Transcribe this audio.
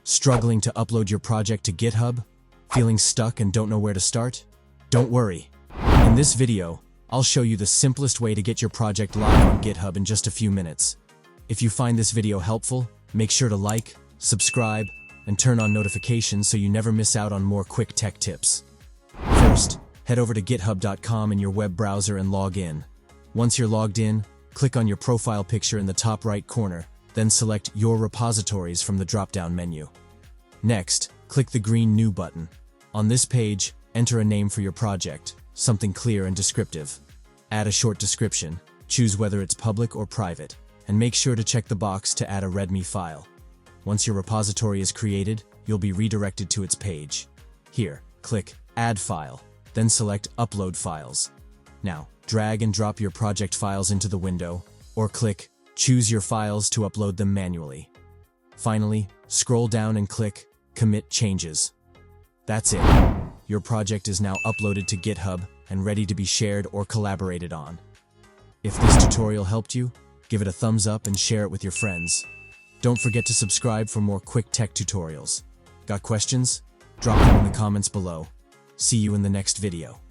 Struggling to upload your project to GitHub? Feeling stuck and don't know where to start? Don't worry. In this video, I'll show you the simplest way to get your project live on GitHub in just a few minutes. If you find this video helpful, make sure to like, subscribe, and turn on notifications so you never miss out on more quick tech tips. First, head over to github.com in your web browser and log in. Once you're logged in, click on your profile picture in the top right corner, then select Your Repositories from the drop-down menu. Next, click the green New button. On this page, enter a name for your project, something clear and descriptive. Add a short description, choose whether it's public or private, and make sure to check the box to add a README file. Once your repository is created, you'll be redirected to its page. Here, click Add File, then select Upload Files. Now, drag and drop your project files into the window, or click Choose your files to upload them manually. Finally, scroll down and click Commit Changes. That's it. Your project is now uploaded to GitHub and ready to be shared or collaborated on. If this tutorial helped you, give it a thumbs up and share it with your friends. Don't forget to subscribe for more quick tech tutorials. Got questions? Drop them in the comments below. See you in the next video.